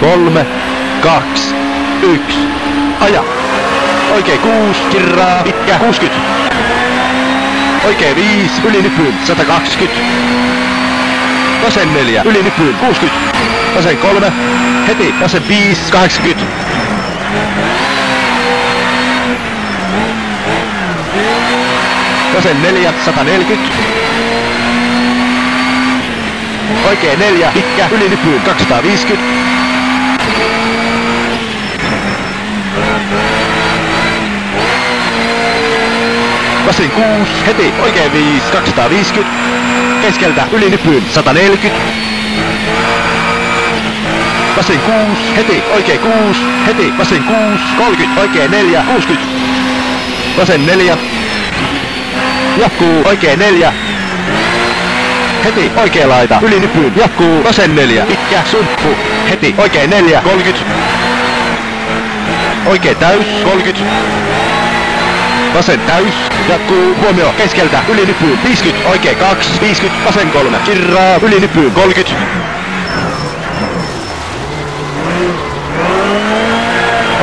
3, 2, 1. Aja. Oikein 6, kirraa, pitkä, 60. Oikein 5, ylinypyyn, 120. Vasen 4, ylinypyyn, 60. Vasen 3, heti, vasen 5, 80. Vasen 4, 140. Oikein 4, pitkä, ylinypyyn, 250. Vasen 6, heti, oikein 5, 250. Keskeltä, ylinypyyn, 140. Vasen 6, heti, oikein 6, heti, vasen 6, 30, oikein 4, 60. Vasen 4. Jatkuu, oikein 4. Heti, oikein laita, ylinypyyn, jatkuu, vasen 4, pitkä, sumppu, heti, oikein 4, 30. Oikein täys, 30. Vasen täys, jatkuu, huomio, keskeltä, ylinypyyn, 50, oikein 2, 50, vasen 3, kirraa, ylinypyyn, 30.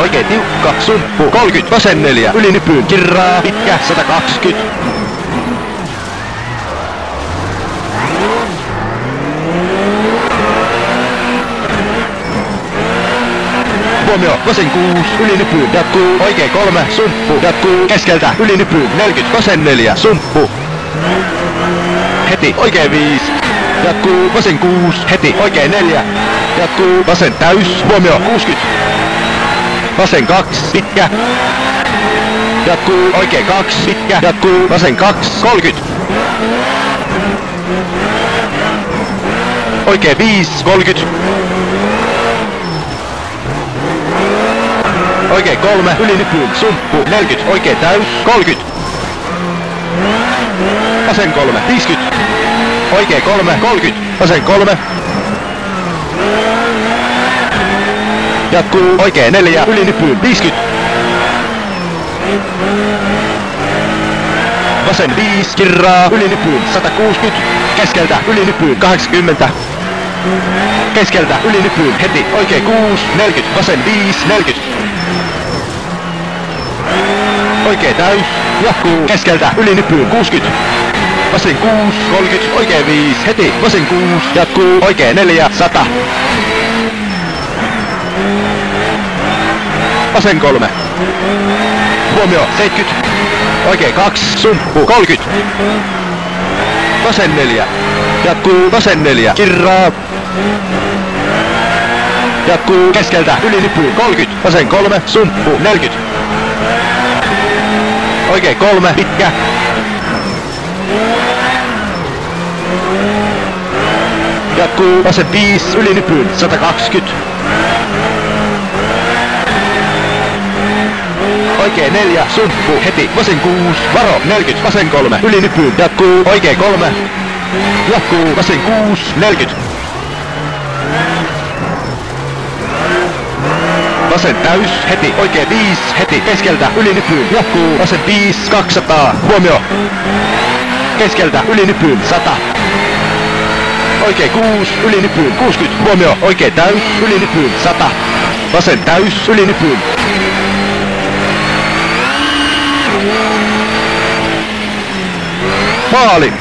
Oikein tiukka, sumppu, 30, vasen 4, ylinypyyn, kirraa, pitkä, 120. Huomio, vasen 6, ylinypyyn, jatkuu, oikein 3, sumppu, jatkuu, keskeltä, ylinypyyn, 40, vasen 4, sumppu. Heti, oikein 5, jatkuu, vasen 6, heti, oikein 4, jatkuu, vasen täys, huomio, 60. Vasen 2, pitkä. Jatkuu, oikein 2, pitkä, jatkuu, vasen 2, 30. Oikein 5, 30. Oikein 3, ylinypyyn, sumppu, 40, oikein täys, 30. Vasen 3, 50. Oikein 3, 30, vasen 3. Jatkuu, oikein 4, ylinypyyn, 50. Vasen 5, kirraa, ylinypyyn, 160. Keskeltä, ylinypyyn, 80. Keskeltä, ylinypyyn, heti, oikein 6, 40, vasen 5, 40. Oikein täys, jatkuu, keskeltä, ylinypyyn, 60. Vasen 6, 30, oikein 5, heti, vasen 6, jatkuu, oikein 4, 100. Vasen 3. Huomio, 70. Oikein 2, sumppu, 30. Vasen 4. Jatkuu, vasen 4, kirraa. Jatkuu, keskeltä, ylinypyyn, 30. Vasen 3, sumppu, 40. Oikein 3, pitkä. Jatkuu, vasen 5, ylinypyyn, 120. Oikein 4, sumppu, heti, vasen 6, varo, 40, vasen 3, ylinypyyn, jatkuu, oikein 3. Jatkuu, vasen 6, 40. Vasen täys, heti, oikein 5, heti, keskeltä, ylinypyyn, jatkuu, vasen 5, 200, huomio. Keskeltä, ylinypyyn, 100. Oikein 6, ylinypyyn, 60, huomio, oikein täys, ylinypyyn, 100. Vasen täys, ylinypyyn. Maali!